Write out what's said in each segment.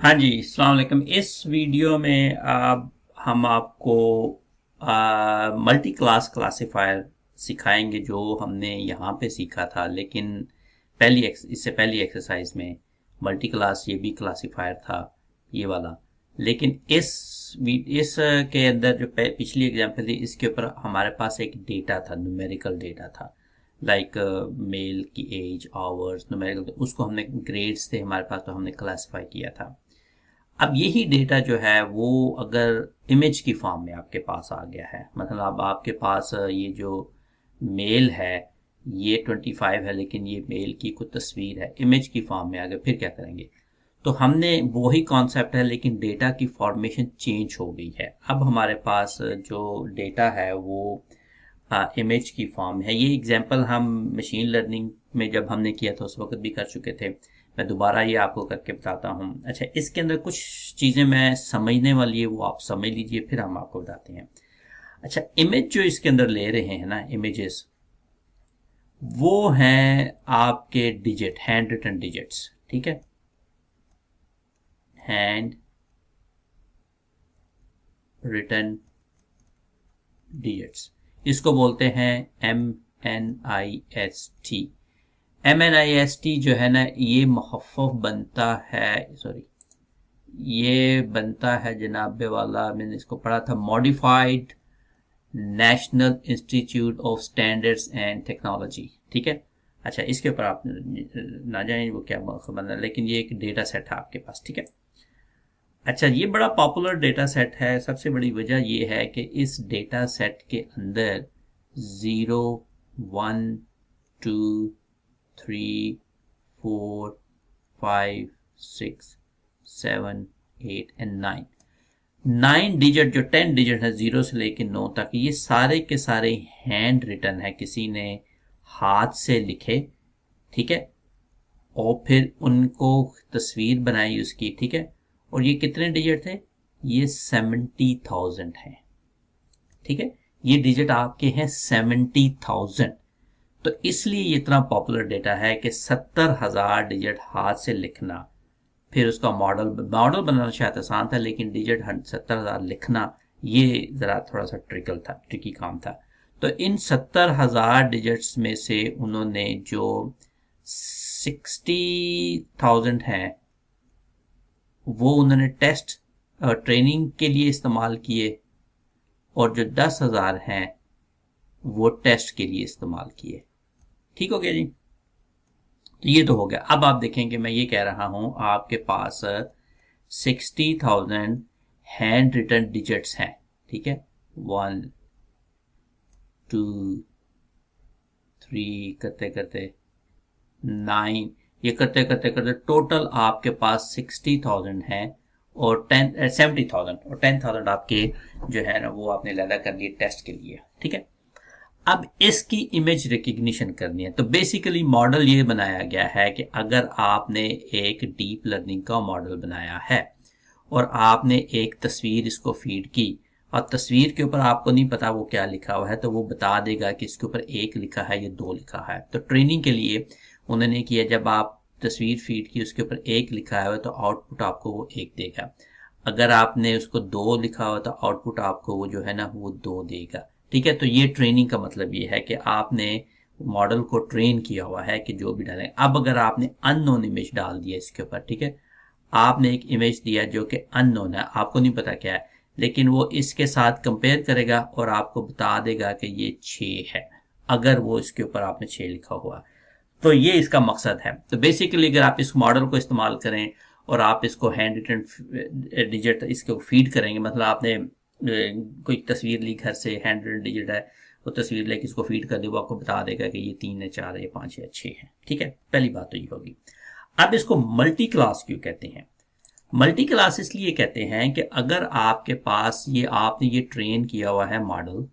हाँ जी, अस्सलाम वालेकुम। इस वीडियो में हम आपको मल्टी क्लास क्लासिफायर सिखाएंगे जो हमने यहाँ पे सीखा था, लेकिन इससे पहली एक्सरसाइज में मल्टी क्लास ये भी क्लासिफायर था, ये वाला। लेकिन इस के अंदर जो पिछली एग्जांपल थी, इसके ऊपर हमारे पास एक डेटा था, न्यूमेरिकल डेटा था। लाइक मेल की एज, आवर्स, न्यूमेरिकल, उसको हमने ग्रेड्स थे हमारे पास, तो हमने क्लासिफाई किया था। अब यही डेटा जो है वो अगर इमेज की फॉर्म में आपके पास आ गया है, मतलब अब आपके पास ये जो मेल है ये 25 है, लेकिन ये मेल की कोई तस्वीर है इमेज की फॉर्म में आ गया, फिर क्या करेंगे? तो हमने वही कॉन्सेप्ट है, लेकिन डेटा की फॉर्मेशन चेंज हो गई है। अब हमारे पास जो डेटा है वो इमेज की फॉर्म है। ये एग्जांपल हम मशीन लर्निंग में जब हमने किया था उस वक्त भी कर चुके थे। मैं दोबारा ये आपको करके बताता हूँ। अच्छा, इसके अंदर कुछ चीज़ें मैं समझने वाली है, वो आप समझ लीजिए, फिर हम आपको बताते हैं। अच्छा, इमेज जो इसके अंदर ले रहे हैं ना, इमेजेस, वो हैं आपके डिजिट, हैंड रिटन डिजिट्स। ठीक है, हैंड रिटन डिजिट्स, इसको बोलते हैं MNIST। MNIST जो है ना, ये मुखफ़्फ़फ़ बनता है, सॉरी, ये बनता है जनाबे वाला, मैंने इसको पढ़ा था, modified national institute of standards and technology. ठीक है। अच्छा, इसके ऊपर आप ना जाएं वो क्या बना, लेकिन ये एक डेटा सेट है आपके पास। ठीक है। अच्छा, ये बड़ा पॉपुलर डेटा सेट है। सबसे बड़ी वजह ये है कि इस डेटा सेट के अंदर 0, 1, 2, 3, 4, 5, 6, 7, 8 एंड 9, 9 डिजिट, जो 10 डिजिट है 0 से लेकर 9 तक, ये सारे के सारे हैंड रिटन है, किसी ने हाथ से लिखे। ठीक है। और फिर उनको तस्वीर बनाई उसकी। ठीक है। और ये कितने डिजिट थे? ये 70,000 है। ठीक है, ये डिजिट आपके हैं 70,000। तो इसलिए ये इतना पॉपुलर डेटा है कि 70,000 डिजिट हाथ से लिखना, फिर उसका मॉडल बनाना शायद आसान था, लेकिन डिजिट 70,000 लिखना ये ज़रा थोड़ा सा ट्रिकी काम था। तो इन 70,000 डिजिट्स में से उन्होंने जो 60,000 हैं वो उन्होंने टेस्ट ट्रेनिंग के लिए इस्तेमाल किए, और जो 10,000 हैं वो टेस्ट के लिए इस्तेमाल किए। ठीक हो गया जी। तो ये तो हो गया। अब आप देखेंगे, मैं ये कह रहा हूं आपके पास 60,000 हैंड रिटन डिजिट्स हैं। ठीक है, 1, 2, 3 करते करते 9, ये करते करते करते टोटल आपके पास 60,000 है, और 70,000 और 10,000 आपके जो है ना वो आपने लैदा कर लिए टेस्ट के लिए। ठीक है। अब इसकी इमेज रिकग्निशन करनी है, तो बेसिकली मॉडल ये बनाया गया है कि अगर आपने एक डीप लर्निंग का मॉडल बनाया है और आपने एक तस्वीर इसको फीड की, और तस्वीर के ऊपर आपको नहीं पता वो क्या लिखा हुआ है, तो वो बता देगा कि इसके ऊपर 1 लिखा है या 2 लिखा है। तो ट्रेनिंग के लिए उन्होंने किया, जब आप तस्वीर फीड की उसके ऊपर 1 लिखा हुआ है तो आउटपुट आपको वो 1 देगा। अगर आपने उसको 2 लिखा हुआ तो आउटपुट आपको वो जो है ना वो 2 देगा। ठीक है। तो ये ट्रेनिंग का मतलब ये है कि आपने मॉडल को ट्रेन किया हुआ है कि जो भी डालें। अब अगर आपने अननोन इमेज डाल दिया इसके ऊपर, ठीक है, आपने एक इमेज दिया जो कि अननोन है, आपको नहीं पता क्या है, लेकिन वो इसके साथ कंपेयर करेगा और आपको बता देगा कि ये 6 है, अगर वो इसके ऊपर आपने 6 लिखा हुआ। तो ये इसका मकसद है। तो बेसिकली अगर आप इस मॉडल को इस्तेमाल करें और आप इसको हैंड रिटन डिजिट इसको फीड करेंगे, मतलब आपने कोई तस्वीर ली घर से, हैंड रिटन डिजिट है, वो तस्वीर लेके इसको फीड कर दे, वो आपको बता देगा कि ये 3 है, 4 है, 5 है, 6 है। ठीक है, पहली बात तो ये होगी। अब इसको मल्टी क्लास क्यों कहते हैं? मल्टी क्लास इसलिए कहते हैं कि अगर आपके पास ये आपने ये ट्रेन किया हुआ है मॉडल,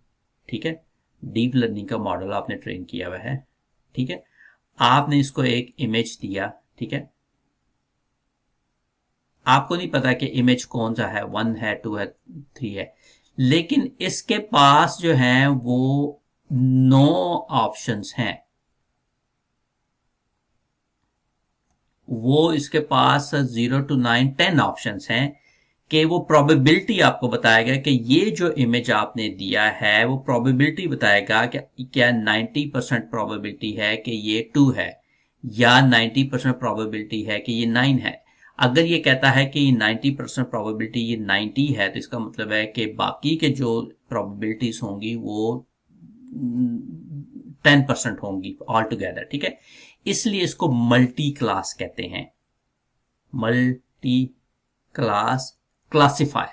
ठीक है, डीप लर्निंग का मॉडल आपने ट्रेन किया हुआ है, ठीक है, आपने इसको एक इमेज दिया, ठीक है, आपको नहीं पता कि इमेज कौन सा है, 1 है, 2 है, 3 है, लेकिन इसके पास जो है वो 9 ऑप्शंस हैं। वो इसके पास 0 to 9 10 ऑप्शंस हैं कि वो प्रोबेबिलिटी आपको बताएगा कि ये जो इमेज आपने दिया है वो प्रोबेबिलिटी बताएगा कि क्या 90% प्रोबेबिलिटी है कि ये 2 है या 90% प्रोबेबिलिटी है कि ये 9 है। अगर ये कहता है कि 90% प्रोबेबिलिटी ये 90 है तो इसका मतलब है कि बाकी के जो प्रोबेबिलिटीज होंगी वो 10% होंगी ऑल टुगेदर, ठीक है। इसलिए इसको मल्टी क्लास कहते हैं, मल्टी क्लास क्लासिफायर।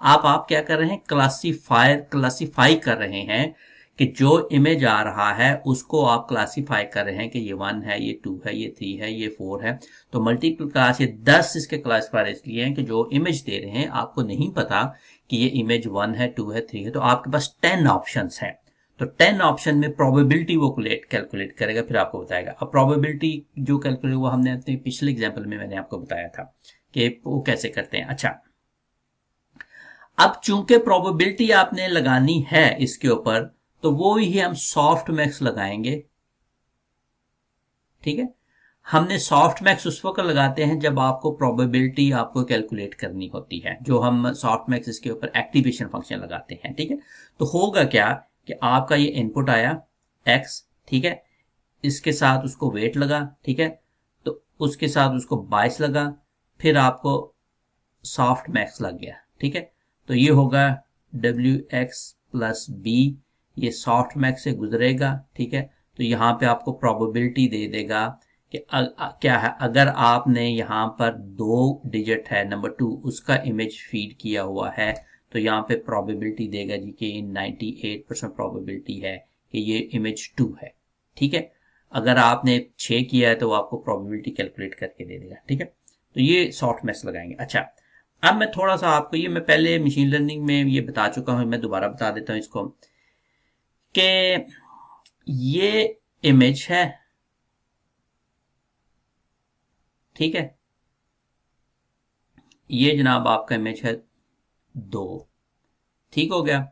आप क्या कर रहे हैं, क्लासिफाई कर रहे हैं कि जो इमेज आ रहा है उसको आप क्लासिफाई कर रहे हैं कि ये 1 है, ये 2 है, ये 3 है, ये 4 है। तो मल्टीपल क्लास, ये 10 इसके क्लासिफायर इसलिए हैं कि जो इमेज दे रहे हैं आपको नहीं पता कि ये इमेज 1 है, 2 है, 3 है, तो आपके पास 10 ऑप्शंस हैं। तो 10 ऑप्शन में प्रोबेबिलिटी वो कैलकुलेट करेगा, फिर आपको बताएगा। अब प्रोबेबिलिटी जो कैलकुलेट हुआ हमने अपने पिछले एग्जाम्पल में मैंने आपको बताया था कि वो कैसे करते हैं। अच्छा, अब चूंकि प्रोबेबिलिटी आपने लगानी है इसके ऊपर, तो वो ही हम सॉफ्ट मैक्स लगाएंगे, ठीक है। हमने सॉफ्ट मैक्स उस वक्त लगाते हैं जब आपको प्रोबेबिलिटी आपको कैलकुलेट करनी होती है, जो हम सॉफ्ट मैक्स इसके ऊपर एक्टिवेशन फंक्शन लगाते हैं, ठीक है। तो होगा क्या कि आपका ये इनपुट आया x, ठीक है, इसके साथ उसको वेट लगा, ठीक है, तो उसके साथ उसको 22 लगा, फिर आपको सॉफ्ट मैक्स लग गया, ठीक है। तो ये होगा WX प्लस B, ये सॉफ्ट मैक्स से गुजरेगा, ठीक है। तो यहाँ पे आपको प्रोबेबिलिटी दे देगा कि क्या है, अगर आपने यहाँ पर 2 डिजिट है नंबर 2 उसका इमेज फीड किया हुआ है तो यहाँ पे प्रोबेबिलिटी देगा जी कि 98% प्रोबेबिलिटी है कि ये इमेज 2 है, ठीक है। अगर आपने 6 किया है तो वो आपको प्रोबेबिलिटी कैलकुलेट करके दे देगा, ठीक है। तो ये सॉफ्ट मैक्स लगाएंगे। अच्छा, अब मैं थोड़ा सा आपको, ये मैं पहले मशीन लर्निंग में ये बता चुका हूं, मैं दोबारा बता देता हूं इसको कि ये इमेज है, ठीक है, ये जनाब आपका इमेज है 2, ठीक हो गया।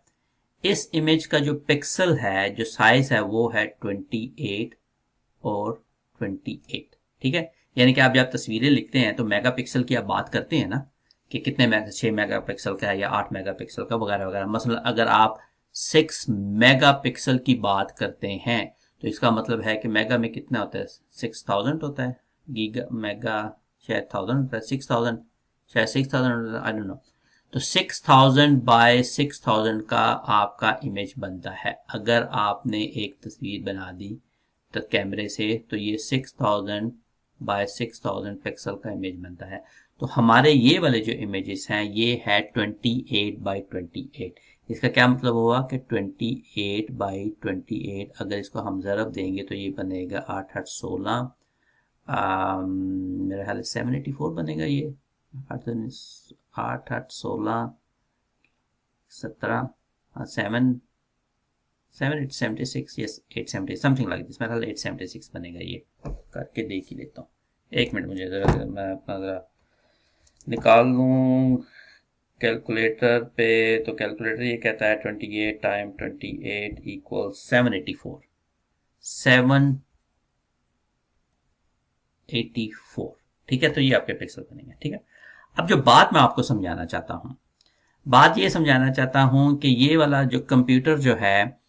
इस इमेज का जो पिक्सल है, जो साइज है वो है 28 और 28, ठीक है। यानी कि आप जब तस्वीरें लिखते हैं तो मेगापिक्सल की आप बात करते हैं ना कि कितने 6 मेगापिक्सल का है या 8 मेगापिक्सल का वगैरह वगैरह। मसलन अगर आप 6 मेगापिक्सल की बात करते हैं तो इसका मतलब है कि मेगा में कितना होता है, 6000 होता है, गीगा मेगा शायद 1000 होता है, 6000 शायद 6000, आई डोंट नो। तो 6000 बाय 6000 का आपका इमेज बनता है। अगर आपने एक तस्वीर बना दी तो कैमरे से, तो ये 6000 बाय 6000 पिक्सल का इमेज बनता है। तो हमारे ये वाले जो इमेजेस हैं ये है 28 बाई 28। इसका क्या मतलब हुआ कि 28 बाई 28 अगर इसको हम ज़रब देंगे तो ये बनेगा 8 8 16, मेरा ख्याल 784 बनेगा। ये 8 8 16 17 7 7 876, यस 870 समथिंग लाइक दिस, मेरा ख्याल 876 बनेगा। ये करके देख ही लेता हूँ, एक मिनट मुझे ज़रा, मैं अपना ज़रा निकाल लूँ कैलकुलेटर पे। तो कैलकुलेटर ये कहता है 28 टाइम 28 इक्वल 784, 784, ठीक है। तो ये आपके पिक्सल बनेंगे, ठीक है। अब जो बात मैं आपको समझाना चाहता हूँ, बात ये समझाना चाहता हूँ कि ये वाला जो कंप्यूटर जो है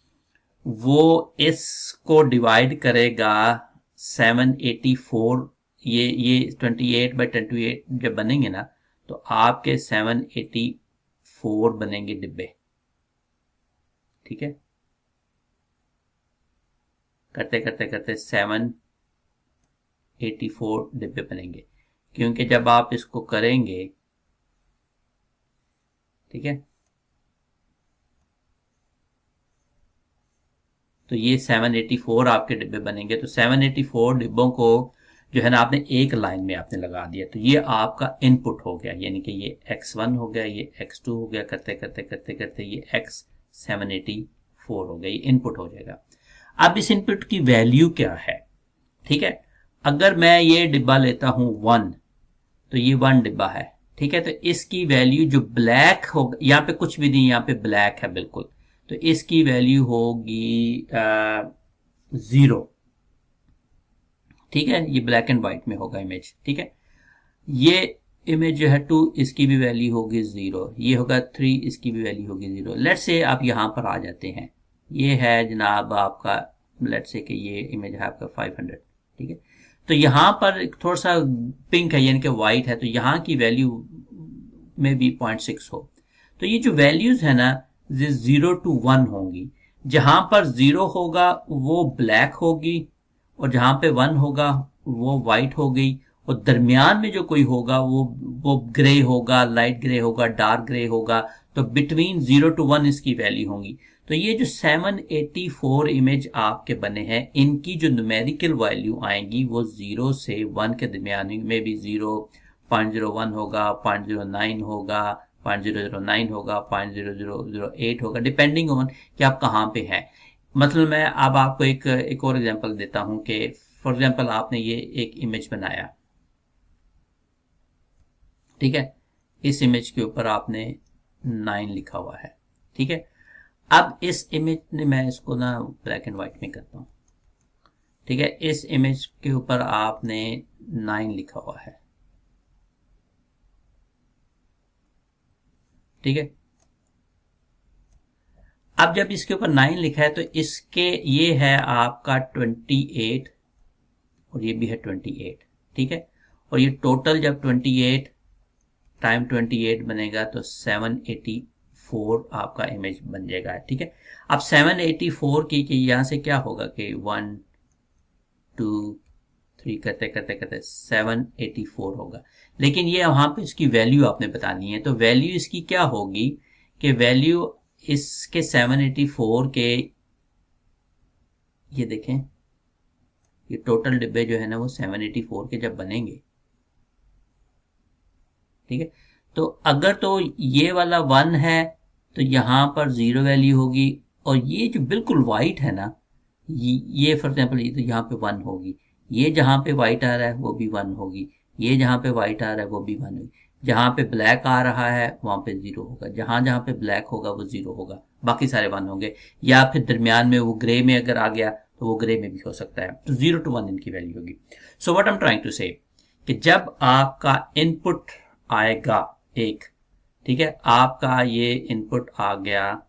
वो इसको डिवाइड करेगा 784, ये 28 बाई 28 जब बनेंगे ना तो आपके 784 बनेंगे डिब्बे, ठीक है। करते करते करते 784 डिब्बे बनेंगे, क्योंकि जब आप इसको करेंगे, ठीक है, तो ये 784 आपके डिब्बे बनेंगे। तो 784 डिब्बों को जो है ना आपने एक लाइन में आपने लगा दिया, तो ये आपका इनपुट हो गया, यानी कि ये x1 हो गया, ये x2 हो गया, करते करते करते करते ये x784 हो गया, ये इनपुट हो जाएगा। अब इस इनपुट की वैल्यू क्या है, ठीक है। अगर मैं ये डिब्बा लेता हूं 1, तो ये 1 डिब्बा है, ठीक है। तो इसकी वैल्यू जो ब्लैक होगा, यहाँ पे कुछ भी नहीं, यहाँ पे ब्लैक है बिल्कुल, तो इसकी वैल्यू होगी 0, ठीक है, ये ब्लैक एंड व्हाइट में होगा इमेज। ठीक है, ये इमेज जो है 2 इसकी भी वैल्यू होगी 0, ये होगा 3 इसकी भी वैल्यू होगी 0। लेट्स से आप यहाँ पर आ जाते हैं, ये है जनाब आपका, लेट्स से कि ये इमेज है आपका 500। ठीक है, तो यहाँ पर थोड़ा सा पिंक है यानी कि वाइट है, तो यहाँ की वैल्यू में भी 0.6 हो, तो ये जो वैल्यूज है ना ये 0 to 1 होंगी। जहां पर 0 होगा वो ब्लैक होगी, और जहां पे 1 होगा वो वाइट हो गई, और दरमियान में जो कोई होगा वो ग्रे होगा, लाइट ग्रे होगा, डार्क ग्रे होगा। तो बिटवीन 0 to 1 इसकी वैल्यू होंगी। तो ये जो 784 इमेज आपके बने हैं, इनकी जो न्यूमेरिकल वैल्यू आएंगी वो 0 से 1 के दरमियान में भी 0.01 होगा, 0.09 होगा, 0.009 होगा, 0.0008 होगा, डिपेंडिंग ऑन कि आप कहाँ पे हैं। मतलब मैं अब आपको एक और एग्जांपल देता हूं कि फॉर एग्जांपल आपने ये एक इमेज बनाया, ठीक है, इस इमेज के ऊपर आपने 9 लिखा हुआ है। ठीक है, अब इस इमेज ने, मैं इसको ना ब्लैक एंड व्हाइट में करता हूँ। ठीक है, इस इमेज के ऊपर आपने 9 लिखा हुआ है। ठीक है, अब जब इसके ऊपर 9 लिखा है तो इसके ये है आपका 28 और ये भी है 28। ठीक है, और ये टोटल जब 28 टाइम 28 बनेगा तो 784 आपका इमेज बन जाएगा। ठीक है, अब 784 की यहां से क्या होगा कि 1 2 3 करते करते करते 784 होगा, लेकिन ये वहां पे इसकी वैल्यू आपने बतानी है। तो वैल्यू इसकी क्या होगी कि वैल्यू इसके 784 के, ये देखें ये टोटल डिब्बे जो है ना वो 784 के जब बनेंगे, ठीक है, तो अगर तो ये वाला 1 है तो यहां पर 0 वैल्यू होगी, और ये जो बिल्कुल वाइट है ना, ये फॉर एग्जाम्पल ये तो यहाँ पे 1 होगी, ये जहां पे वाइट आ रहा है वो भी 1 होगी, ये जहां पे वाइट आ रहा है वो भी 1 होगी, जहां पे ब्लैक आ रहा है वहां पे 0 होगा, जहां जहां पे ब्लैक होगा वो 0 होगा, बाकी सारे 1 होंगे। या फिर दरमियान में वो ग्रे में अगर आ गया तो वो ग्रे में भी हो सकता है। तो 0 to 1 इनकी वैल्यू होगी। So what I am trying to say कि जब आपका इनपुट आएगा एक, ठीक है, आपका ये इनपुट आ गया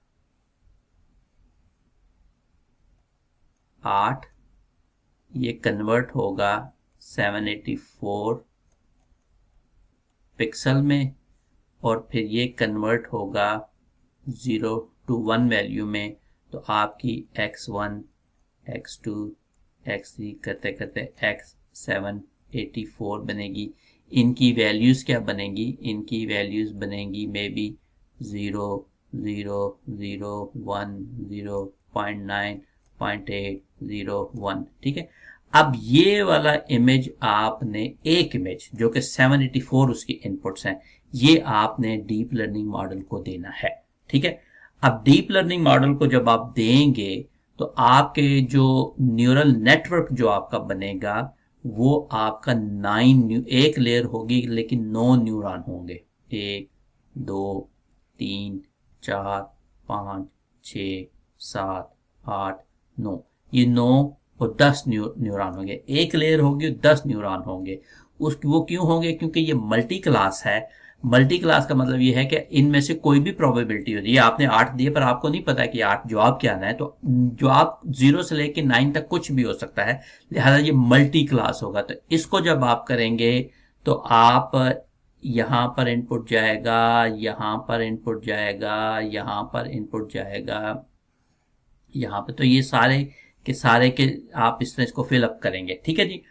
8, ये कन्वर्ट होगा 784 पिक्सल में, और फिर ये कन्वर्ट होगा 0 to 1 वैल्यू में। तो आपकी x1 x2 x3 करते करते x784 बनेगी। इनकी वैल्यूज क्या बनेगी, इनकी वैल्यूज बनेगी मे बी 0 0 0 1 0.9 0.8 0 1। ठीक है, अब ये वाला इमेज आपने, एक इमेज जो कि 784 उसकी इनपुट्स हैं, ये आपने डीप लर्निंग मॉडल को देना है। ठीक है, अब डीप लर्निंग मॉडल को जब आप देंगे तो आपके जो न्यूरल नेटवर्क जो आपका बनेगा वो आपका 9 एक लेयर होगी लेकिन 9 न्यूरॉन होंगे, 1 2 3 4 5 6 7 8 9, ये 9 और 10 न्यूरॉन होंगे। एक लेयर होगी 10 न्यूरॉन होंगे। वो क्यों होंगे, क्योंकि ये मल्टी क्लास है। मल्टी क्लास का मतलब ये है कि इनमें से कोई भी प्रोबेबिलिटी होती है। आपने 8 दिए पर आपको नहीं पता कि 8 जवाब क्या आना है, तो जवाब 0 से लेकर 9 तक कुछ भी हो सकता है, लिहाजा ये मल्टी क्लास होगा। तो इसको जब आप करेंगे तो आप यहाँ पर इनपुट जाएगा, यहाँ पर इनपुट जाएगा, यहाँ पर इनपुट जाएगा, यहाँ पे, तो ये सारे के आप इस तरह इसको फिलअप करेंगे। ठीक है जी,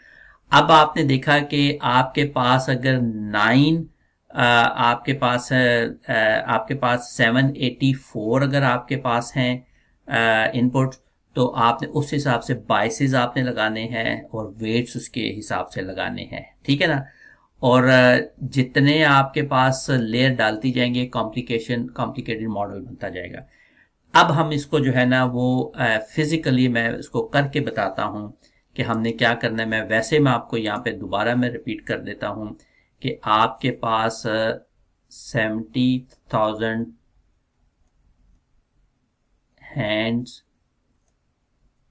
अब आपने देखा कि आपके पास अगर 9 आपके पास है, आपके पास 784 अगर आपके पास हैं इनपुट, तो आपने उस हिसाब से बाइसेस आपने लगाने हैं और वेट्स उसके हिसाब से लगाने हैं। ठीक है ना, और जितने आपके पास लेयर डालती जाएंगे कॉम्प्लिकेटेड मॉडल बनता जाएगा। अब हम इसको जो है ना वो फिजिकली मैं इसको करके बताता हूँ कि हमने क्या करना है। मैं आपको यहाँ पे दोबारा मैं रिपीट कर देता हूँ कि आपके पास 70,000 हैंड्स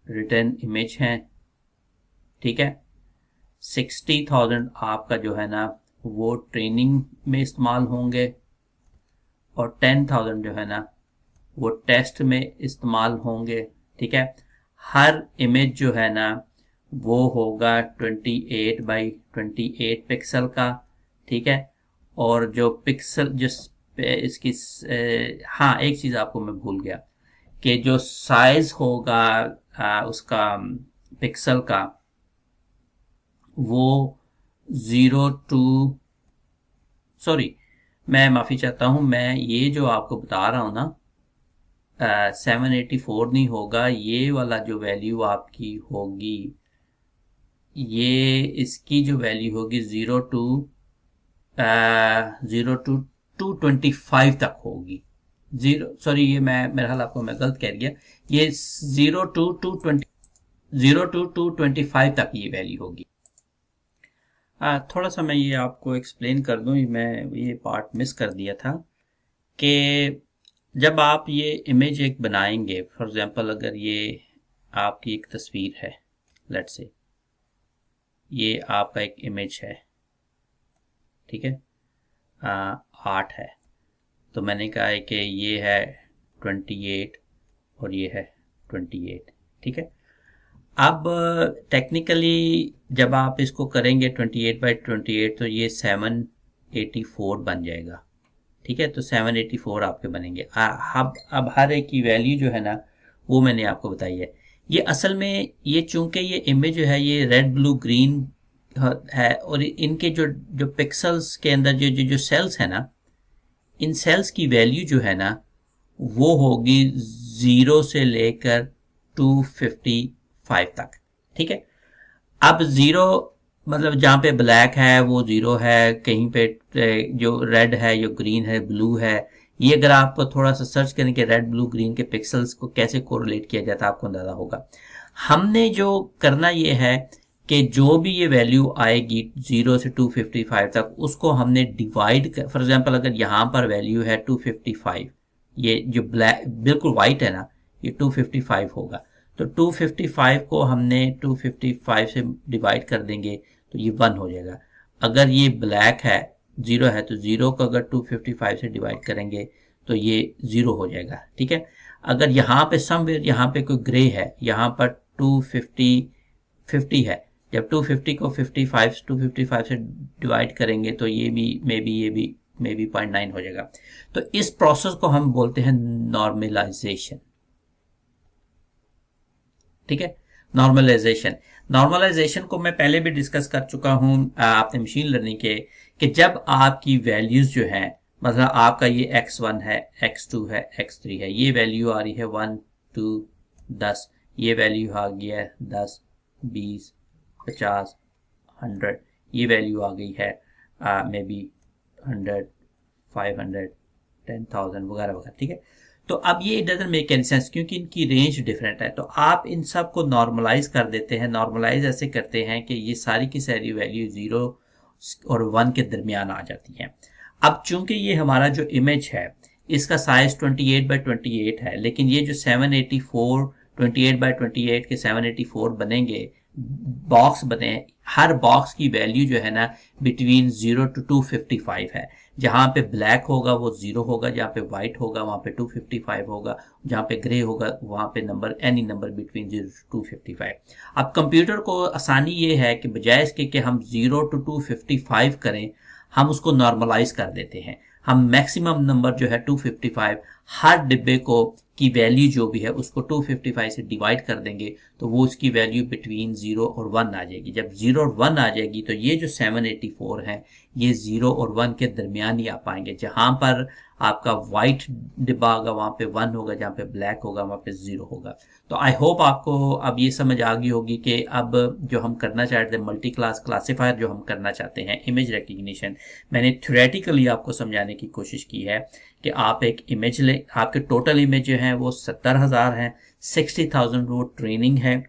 रिटर्न इमेज हैं। ठीक है, 60,000 आपका जो है ना वो ट्रेनिंग में इस्तेमाल होंगे और 10,000 जो है ना वो टेस्ट में इस्तेमाल होंगे। ठीक है, हर इमेज जो है ना वो होगा 28 बाई 28 पिक्सल का। ठीक है, और जो पिक्सल जिस पे इसकी हाँ एक चीज़ आपको मैं भूल गया कि जो साइज होगा उसका पिक्सल का वो 0 to सॉरी मैं माफ़ी चाहता हूँ, मैं ये जो आपको बता रहा हूँ ना 784 नहीं होगा, ये वाला जो वैल्यू आपकी होगी ये इसकी जो वैल्यू होगी 0 to तक होगी। ये मैं मेरा ख्याल आपको मैं गलत कह दिया, ये 0 to 225 तक ये वैल्यू होगी। थोड़ा सा मैं ये आपको एक्सप्लेन कर दूं, मैं ये पार्ट मिस कर दिया था कि जब आप ये इमेज एक बनाएंगे, फॉर एग्जांपल अगर ये आपकी एक तस्वीर है, लेट्स से ये आपका एक इमेज है, ठीक है, आर्ट है, तो मैंने कहा है कि ये है 28 और ये है 28। ठीक है, अब टेक्निकली जब आप इसको करेंगे 28 बाई 28 तो ये 784 बन जाएगा। ठीक है, तो 784 आपके बनेंगे। अब हर एक की वैल्यू जो है ना वो मैंने आपको बताई है। ये असल में ये चूंकि ये इमेज जो है ये रेड ब्लू ग्रीन है और इनके जो जो पिक्सल्स के अंदर जो जो, जो सेल्स है ना, इन सेल्स की वैल्यू जो है ना वो होगी 0 से लेकर 255 तक। ठीक है, अब 0 मतलब जहाँ पे ब्लैक है वो 0 है, कहीं पे जो रेड है जो ग्रीन है ब्लू है, ये अगर आप थोड़ा सा सर्च करें कि रेड ब्लू ग्रीन के पिक्सल्स को कैसे कोरिलेट किया जाता है आपको अंदाजा होगा। हमने जो करना ये है कि जो भी ये वैल्यू आएगी 0 से 255 तक उसको हमने डिवाइड कर, फॉर एग्जांपल अगर यहाँ पर वैल्यू है 255, ये जो ब्लैक बिल्कुल वाइट है ना ये 255 होगा, तो 255 को हमने 255 से डिवाइड कर देंगे तो ये 1 हो जाएगा। अगर ये ब्लैक है 0 है तो 0 को अगर 255 से डिवाइड करेंगे तो ये 0 हो जाएगा। ठीक है, अगर यहाँ पे समवेयर यहाँ पे कोई ग्रे है, यहाँ पर 250 है, जब 250 को 255 से डिवाइड करेंगे तो ये भी मे बी 0.9 हो जाएगा। तो इस प्रोसेस को हम बोलते हैं नॉर्मलाइजेशन। ठीक है, नॉर्मलाइजेशन को मैं पहले भी डिस्कस कर चुका हूं आपने मशीन लर्निंग के, कि जब आपकी वैल्यूज जो है, मतलब आपका ये x1 है, x2 है, x3 है, ये वैल्यू आ रही है 1 2 10, ये वैल्यू आ गया है 10 20 50 100, ये वैल्यू आ गई है मे बी 100 500 10,000 वगैरह वगैरह। ठीक है, तो अब ये डजंट मेक एनी सेंस क्योंकि इनकी रेंज डिफरेंट है, तो आप इन सब को नॉर्मलाइज कर देते हैं। नॉर्मलाइज ऐसे करते हैं कि ये सारी की सारी वैल्यू 0 और 1 के दरमियान आ जाती हैं। अब चूंकि ये हमारा जो इमेज है इसका साइज 28 बाई 28 है, लेकिन ये जो 784 28 बाई 28 के 784 बनेंगे, बॉक्स बने, हर बॉक्स की वैल्यू जो है ना बिटवीन 0 to 255 है। जहां पे ब्लैक होगा वो 0 होगा, जहां पे व्हाइट होगा वहां पे 255 होगा, जहां पे ग्रे होगा वहां पे number any number between 0 to 255। अब कंप्यूटर को आसानी ये है कि बजाय इसके कि हम 0 to 255 करें, हम उसको नॉर्मलाइज कर देते हैं। हम मैक्सिमम नंबर जो है 255 हर डिब्बे को की वैल्यू जो भी है उसको 255 से डिवाइड कर देंगे तो वो उसकी वैल्यू बिटवीन 0 और 1 आ जाएगी। जब 0 और 1 आ जाएगी तो ये जो 784 है ये 0 और 1 के दरमियान ही आ पाएंगे। जहां पर आपका व्हाइट डिब्बा होगा वहां पे 1 होगा, जहां पे ब्लैक होगा वहां पे 0 होगा। तो आई होप आपको अब ये समझ आ गई होगी कि अब जो हम करना चाहते हैं मल्टी क्लास क्लासीफायर जो हम करना चाहते हैं इमेज रिकग्निशन, मैंने थ्योरेटिकली आपको समझाने की कोशिश की है कि आप एक इमेज ले, आपके टोटल इमेज जो है वो 70,000 है, 60,000 वो ट्रेनिंग है,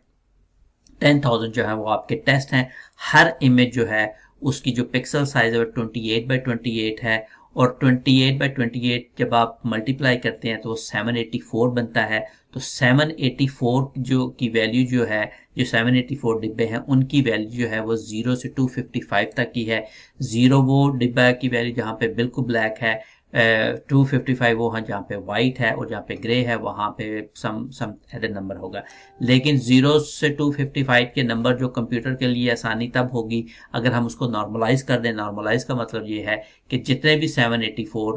10,000 जो है वो आपके टेस्ट हैं। हर इमेज जो है उसकी जो पिक्सल साइज है वो 28 बाई 28 है और 28/28 जब आप मल्टीप्लाई करते हैं तो वो 784 बनता है। तो 784 जो की वैल्यू जो है, जो 784 डिब्बे हैं उनकी वैल्यू जो है वो 0 से 255 तक की है। 0 वो डिब्बा की वैल्यू जहाँ पे बिल्कुल ब्लैक है, 255 वो है जहाँ पे वाइट है, और जहाँ पे ग्रे है वहाँ पे सम अदर नंबर होगा। लेकिन 0 से 255 के नंबर जो कंप्यूटर के लिए आसानी तब होगी अगर हम उसको नॉर्मलाइज कर दें। नॉर्मलाइज का मतलब ये है कि जितने भी 784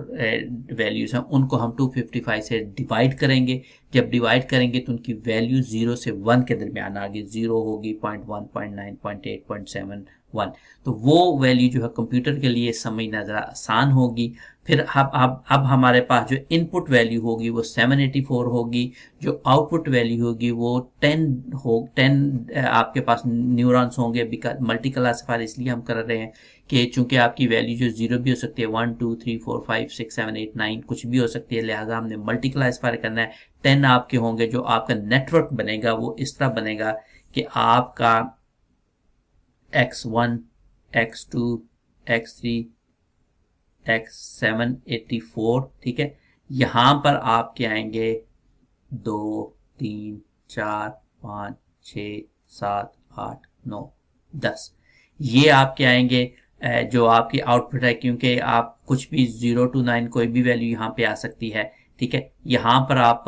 वैल्यूज़ हैं उनको हम 255 से डिवाइड करेंगे। जब डिवाइड करेंगे तो उनकी वैल्यू 0 से 1 के दरमियान आ गई, 0 होगी 0.1, 0.9, 0.8, 0.7, 1। तो वो वैल्यू जो है कंप्यूटर के लिए समझना ज़रा आसान होगी। फिर अब हमारे पास जो इनपुट वैल्यू होगी वो 784 होगी, जो आउटपुट वैल्यू होगी वो 10 आपके पास न्यूरॉन्स होंगे। बिकॉज मल्टी क्लासिफायर इसलिए हम कर रहे हैं कि चूंकि आपकी वैल्यू जो 0 भी हो सकती है, 1 2 3 4 5 6 7 8 9 कुछ भी हो सकती है, लिहाजा हमने मल्टी क्लासिफायर करना है। 10 आपके होंगे। जो आपका नेटवर्क बनेगा वो इस तरह बनेगा कि आपका x1 x2 x3 x784, ठीक है। यहां पर आपके आएंगे 2 3 4 5 6 7 8 9 10, ये आपके आएंगे जो आपकी आउटपुट है, क्योंकि आप कुछ भी 0 to 9 कोई भी वैल्यू यहाँ पे आ सकती है, ठीक है। यहाँ पर आप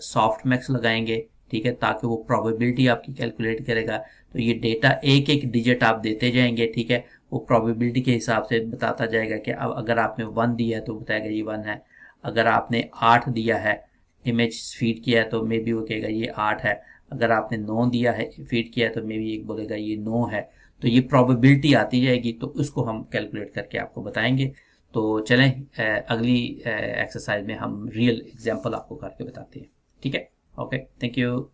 सॉफ्ट मैक्स लगाएंगे, ठीक है, ताकि वो प्रोबेबिलिटी आपकी कैलकुलेट करेगा। तो ये डेटा एक एक डिजिट आप देते जाएंगे, ठीक है। वो प्रोबेबिलिटी के हिसाब से बताता जाएगा कि अब अगर आपने 1 दिया है तो बताएगा ये 1 है। अगर आपने 8 दिया है, इमेज फीड किया है, तो मे बी वो कहेगा ये 8 है। अगर आपने 9 दिया है, फीड किया है, तो मे बी एक बोलेगा ये 9 है। तो ये प्रोबेबिलिटी आती जाएगी, तो उसको हम कैलकुलेट करके आपको बताएंगे। तो चलें अगली एक्सरसाइज में हम रियल एग्जांपल आपको करके बताते हैं, ठीक है। Okay, thank you.